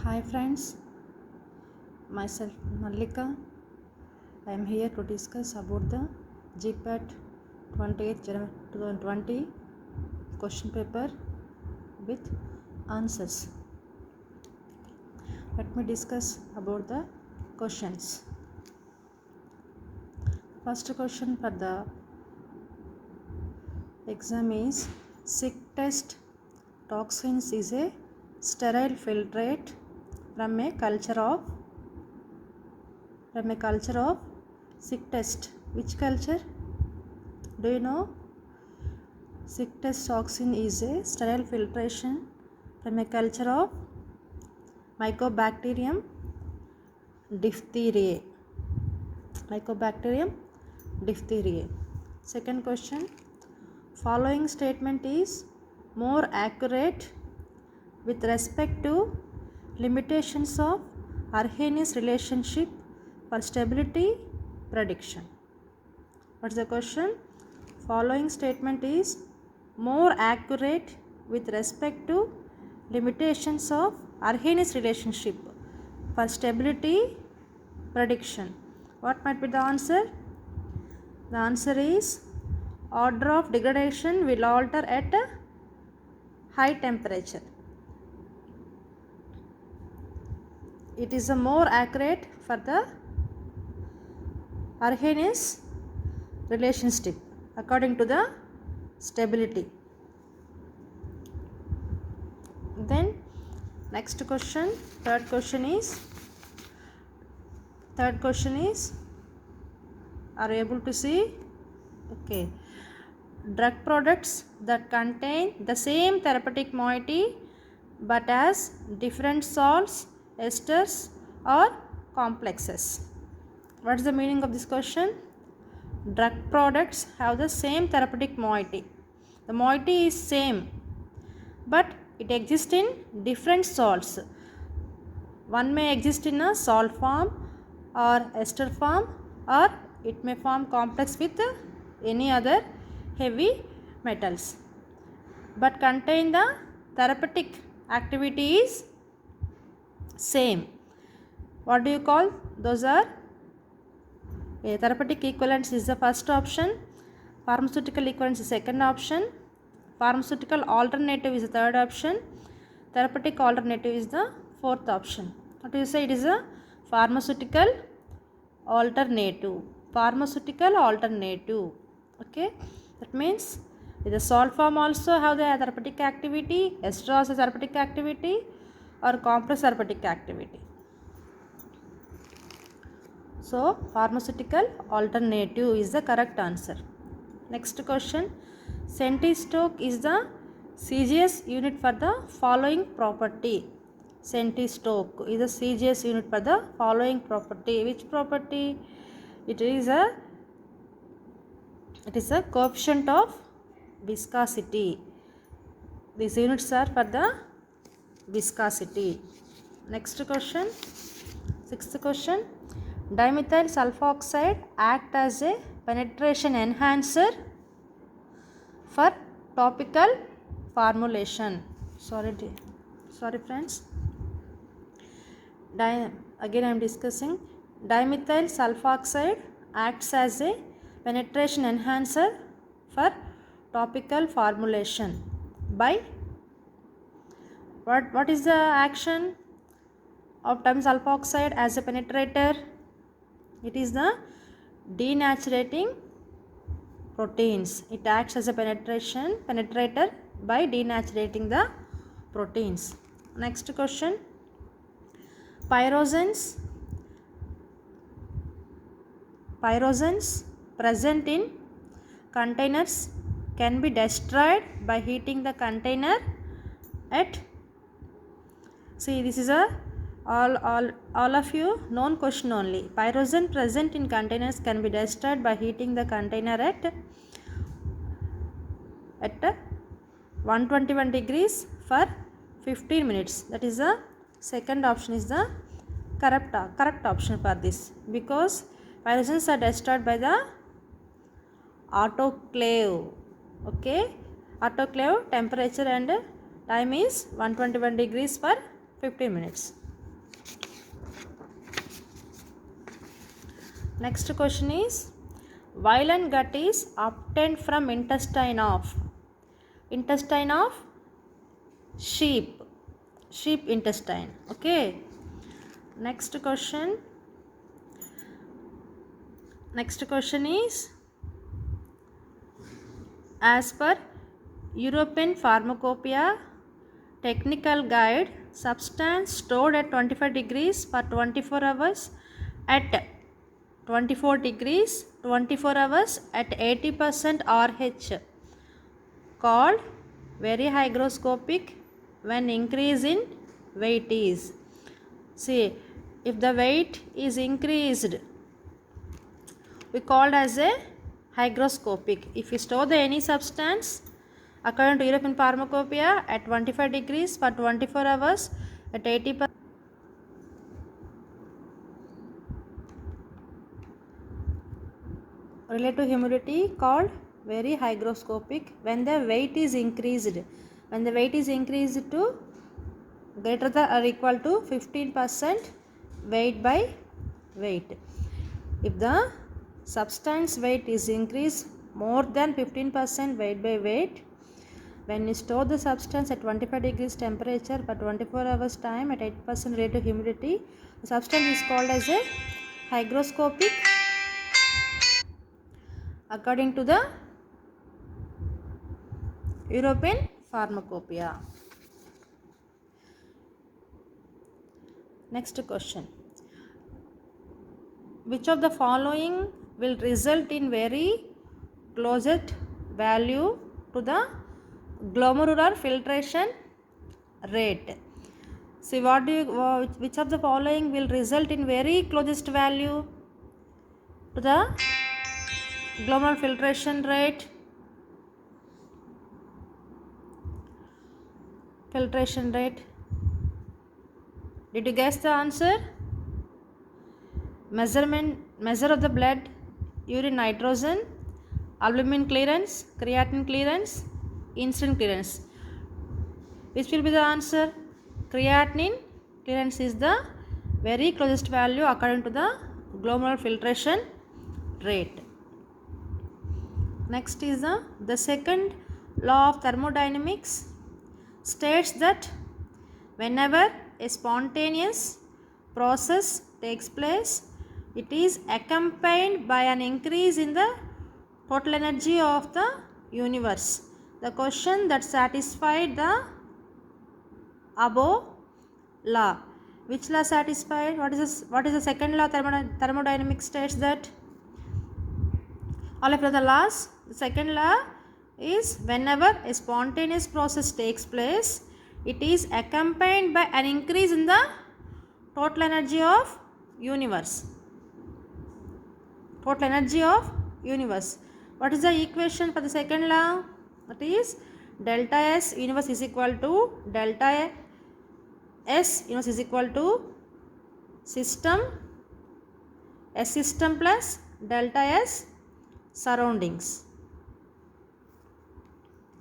Hi friends, myself Mallika. I am here to discuss about the GPAT 28th January 2020 question paper with answers. Let me discuss about the questions. First question for the exam is sick test toxins is a sterile filtrate from a culture of sick test. Which culture? Do you know? Sick test toxin is a sterile filtration from a culture of Mycobacterium diphtheriae. Mycobacterium diphtheriae. Second question. Following statement is more accurate with respect to limitations of Arrhenius relationship for stability prediction. What's the question? Following statement is more accurate with respect to limitations of Arrhenius relationship for stability prediction. What might be the answer? The answer is order of degradation will alter at a high temperature. It is a more accurate for the Arrhenius relationship according to the stability. Then next question, third question is are you able to see? Okay. Drug products that contain the same therapeutic moiety but as different salts, esters or complexes. What is the meaning of this question? Drug products have the same therapeutic moiety. The moiety is same but it exists in different salts. One may exist in a salt form or ester form, or it may form complex with any other heavy metals, but contain the therapeutic activity is same. What do you call? Those are therapeutic equivalents is the first option, pharmaceutical equivalents is second option, pharmaceutical alternative is the third option, therapeutic alternative is the fourth option. What do you say? It is a pharmaceutical alternative. Okay, that means the salt form also have the therapeutic activity, ester also therapeutic activity or complex therapeutic activity. So pharmaceutical alternative is the correct answer. Next question. Centistoke is the CGS unit for the following property. Centistoke is the CGS unit for the following property. Which property? It is a coefficient of viscosity. These units are for the viscosity. Next question. Sixth question. Dimethyl sulfoxide act as a penetration enhancer for topical formulation. Sorry friends. Again I am discussing. Dimethyl sulfoxide acts as a penetration enhancer for topical formulation by what is the action of dimethyl sulfoxide as a penetrator? It is the denaturating proteins. It acts as a penetrator by denaturating the proteins. Next question. Pyrozens present in containers can be destroyed by heating the container at, see, this is a all of you known question only. Pyrogen present in containers can be destroyed by heating the container at 121 degrees for 15 minutes. That is the second option is the correct option for this, because pyrogens are destroyed by the autoclave. Okay, autoclave temperature and time is 121 degrees for 15 minutes. Next question is, violent gut is obtained from intestine of sheep intestine. Okay. Next question is, as per European Pharmacopoeia Technical Guide, substance stored at 25 degrees for 24 hours at 24 degrees 24 hours at 80% RH called very hygroscopic when increase in weight is. See, if the weight is increased, we called as a hygroscopic. If you store the any substance according to European Pharmacopoeia at 25 degrees for 24 hours at 80%, relative humidity called very hygroscopic when the weight is increased. When the weight is increased to greater than or equal to 15% weight by weight. If the substance weight is increased more than 15% weight by weight, when you store the substance at 25 degrees temperature for 24 hours time at 8% relative humidity, the substance is called as a hygroscopic according to the European Pharmacopoeia. Next question. Which of the following will result in very closest value to the glomerular filtration rate? See, which of the following will result in very closest value to the glomerular filtration rate? Did you guess the answer? Measure of the blood urine nitrogen, albumin clearance, creatinine clearance, insulin clearance. Which will be the answer? Creatinine clearance is the very closest value according to the glomerular filtration rate. Next is the second law of thermodynamics states that whenever a spontaneous process takes place, it is accompanied by an increase in the total energy of the universe. The question that satisfied the above law. Which law satisfied? What is the second law? Thermodynamics states that all of the laws. The second law is whenever a spontaneous process takes place, it is accompanied by an increase in the total energy of universe. What is the equation for the second law? That is delta S universe is equal to delta S universe is equal to system plus delta S surroundings.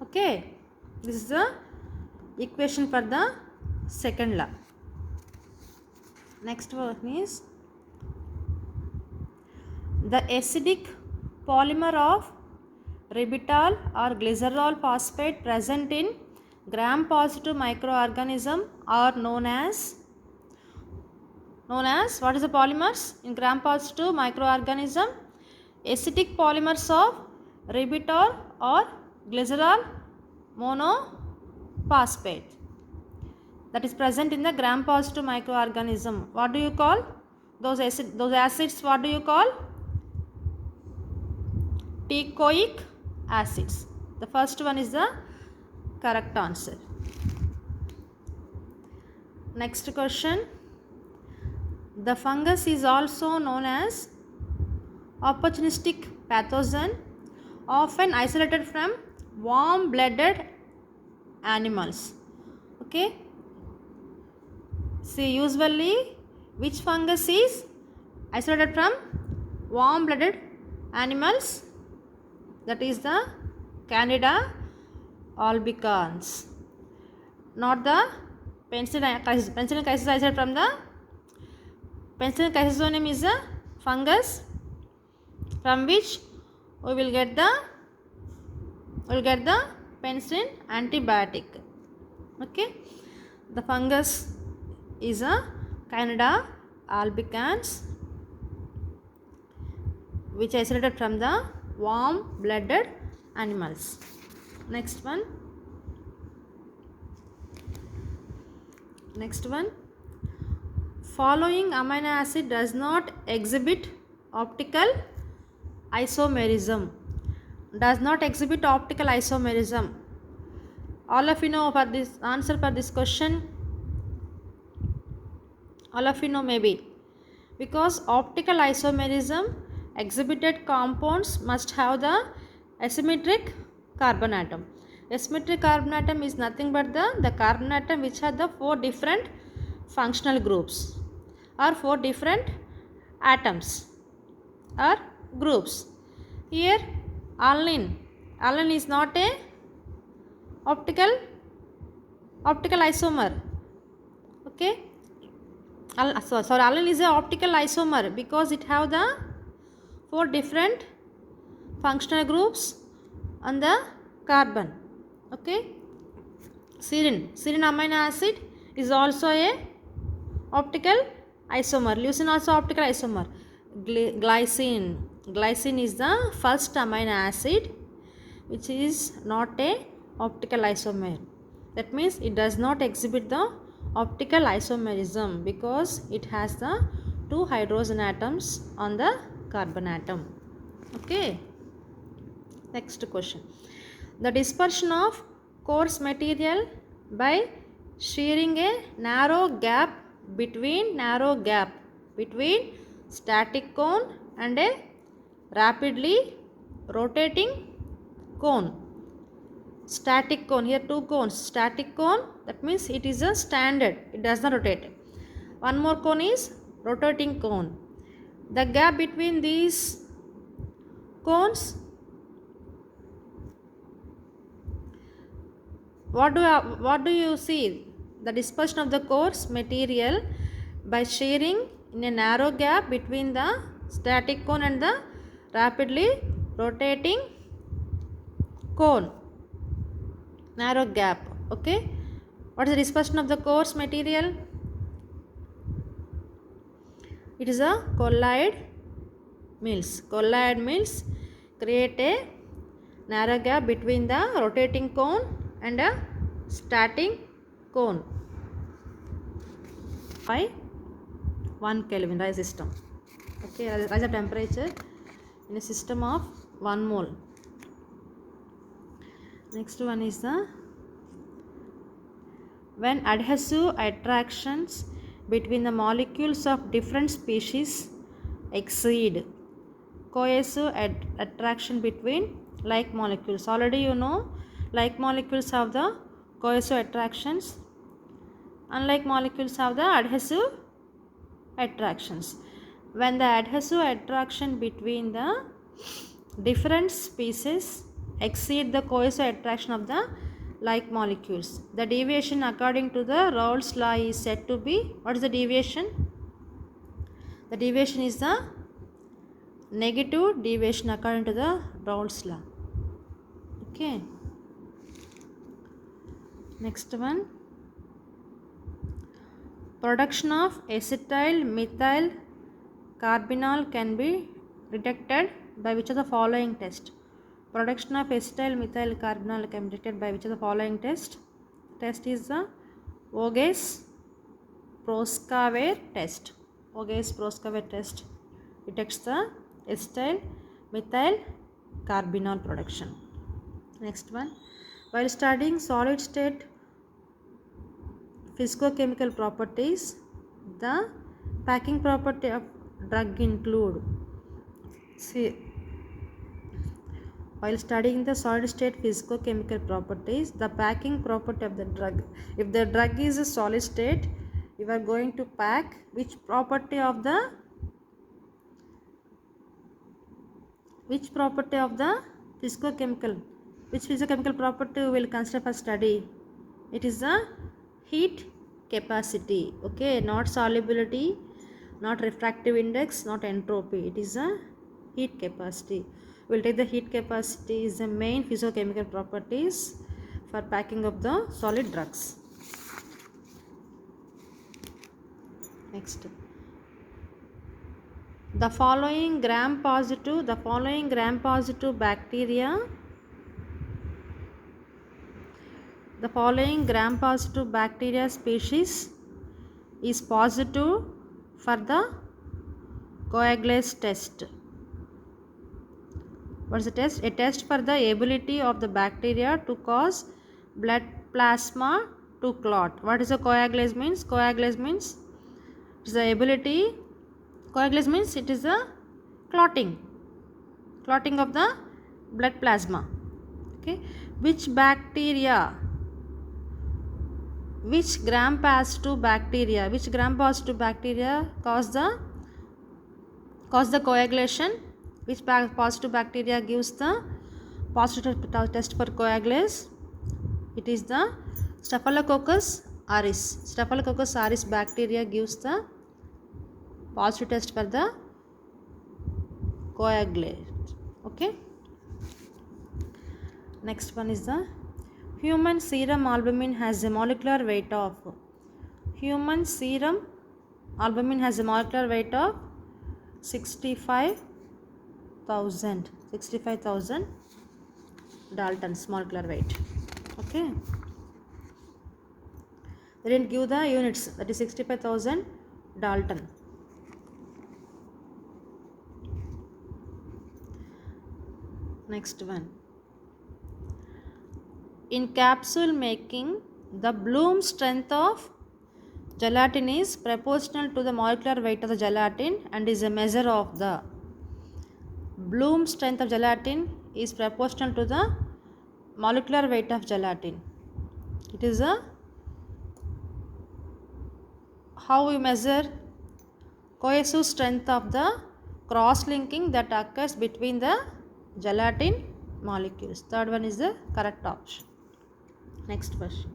Okay, this is the equation for the second law. Next one is the acidic polymer of ribitol or glycerol phosphate present in gram positive microorganism are known as what is the polymers in gram positive microorganism? Acidic polymers of ribitol or glycerol monophosphate that is present in the gram positive microorganism. What do you call those acids? What do you call? Teichoic acids. The first one is the correct answer. Next question. The fungus is also known as opportunistic pathogen, often isolated from warm-blooded animals. Okay. See, usually which fungus is isolated from warm-blooded animals? That is the Candida albicans, not the Penicillium caesareum isolated from the Penicillium caesareum is a fungus from which we will get the penicillin antibiotic. Okay, the fungus is a Candida albicans, which isolated from the warm blooded animals. Next one. Following amino acid does not exhibit optical isomerism. Does not exhibit optical isomerism. All of you know for this answer for this question. All of you know maybe. Because optical isomerism, exhibited compounds must have the asymmetric carbon atom. Asymmetric carbon atom is nothing but the carbon atom which have the 4 different functional groups or 4 different atoms or groups. Here alanine is not a optical isomer. Okay, alanine is a optical isomer because it have the 4 different functional groups on the carbon. Okay, serine amino acid is also a optical isomer. Leucine also optical isomer. Glycine is the first amino acid which is not a optical isomer. That means it does not exhibit the optical isomerism because it has the 2 hydrogen atoms on the carbon atom. Okay, next question. The dispersion of coarse material by shearing a narrow gap between static cone and a rapidly rotating cone. Static cone, here 2 cones. Static cone, that means it is a standard, it does not rotate. One more cone is rotating cone. The gap between these cones, what do you see? The dispersion of the coarse material by shearing in a narrow gap between the static cone and the rapidly rotating cone. Narrow gap. Okay, what is the dispersion of the coarse material? It is a colloid mills. Colloid mills create a narrow gap between the rotating cone and a static cone by 1 Kelvin rise system. Okay, rise of temperature in a system of 1 mole. Next one is the when adhesive attractions between the molecules of different species exceed cohesive attraction between like molecules. Already you know like molecules have the cohesive attractions, unlike molecules have the adhesive attractions. When the adhesive attraction between the different species exceed the cohesive attraction of the like molecules, the deviation according to the Raoult's law is said to be, what is the deviation? The deviation is the negative deviation according to the Raoult's law. Okay, next one. Production of acetyl methyl carbinol can be detected by which of the following test? Production of acetyl methyl carbinol can be detected by which of the following test? Test is the Voges-Proskauer test. Voges-Proskauer test detects the acetyl methyl carbinol production. Next one. While studying solid state physicochemical properties, the packing property of drug include. See, while studying the solid state physicochemical properties, the packing property of the drug. If the drug is a solid state, you are going to pack which property of the physicochemical, which physicochemical property we will consider for study? It is the heat capacity. Okay, not solubility, not refractive index, not entropy. It is a heat capacity. We'll take the heat capacity is the main physiochemical properties for packing of the solid drugs. Next, the following gram positive bacteria, species is positive for the coagulase test. What is the test? A test for the ability of the bacteria to cause blood plasma to clot. What is a coagulase means? Coagulase means it is the ability. Coagulase means it is the clotting of the blood plasma. Okay, which gram positive bacteria cause the coagulation? Which positive bacteria gives the positive test for coagulase? It is the Staphylococcus aureus. Staphylococcus aureus bacteria gives the positive test for the coagulate. Okay. Next one is the human serum albumin has a molecular weight of 65,000 Daltons molecular weight. Okay. They didn't give the units, that is 65,000 Dalton. Next one. In capsule making, the Bloom strength of gelatin is proportional to the molecular weight of the gelatin and is a measure of the Bloom strength of gelatin is proportional to the molecular weight of gelatin. It is a how we measure cohesive strength of the cross-linking that occurs between the gelatin molecules. Third one is the correct option. Next question.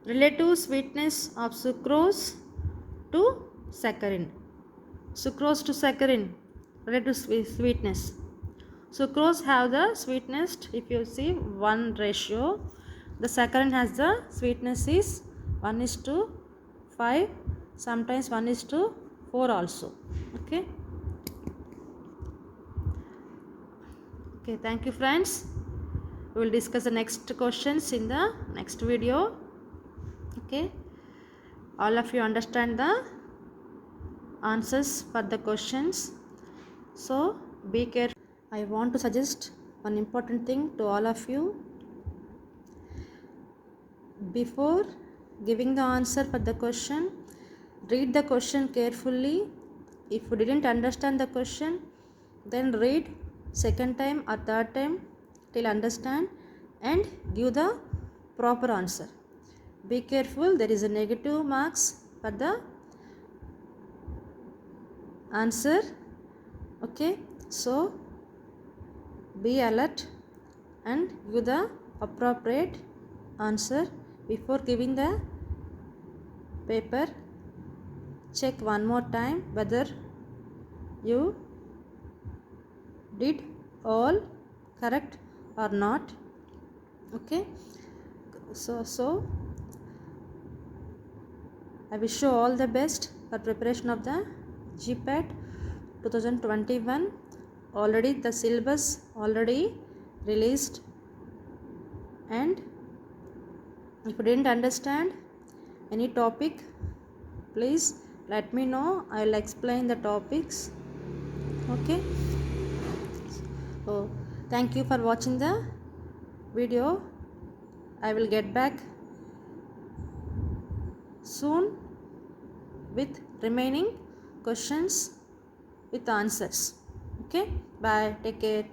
Relative sweetness of sucrose to saccharin. Sucrose to saccharin, relative sweetness. Sucrose have the sweetness, if you see, 1 ratio. The saccharin has the sweetness is 1:5, sometimes 1:4 also. Okay. Okay, thank you friends. We will discuss the next questions in the next video. Okay, all of you understand the answers for the questions, so be careful. I want to suggest one important thing to all of you. Before giving the answer for the question, read the question carefully. If you didn't understand the question, then read second time or third time till understand and give the proper answer. Be careful, there is a negative marks for the answer. Okay, so be alert and give the appropriate answer. Before giving the paper, check one more time whether you did all correct or not. Okay, so I wish you all the best for preparation of the GPAT 2021. Already the syllabus already released, and if you didn't understand any topic, please let me know. I will explain the topics. Okay, so thank you for watching the video. I will get back soon with remaining questions with answers. Okay, bye, take care.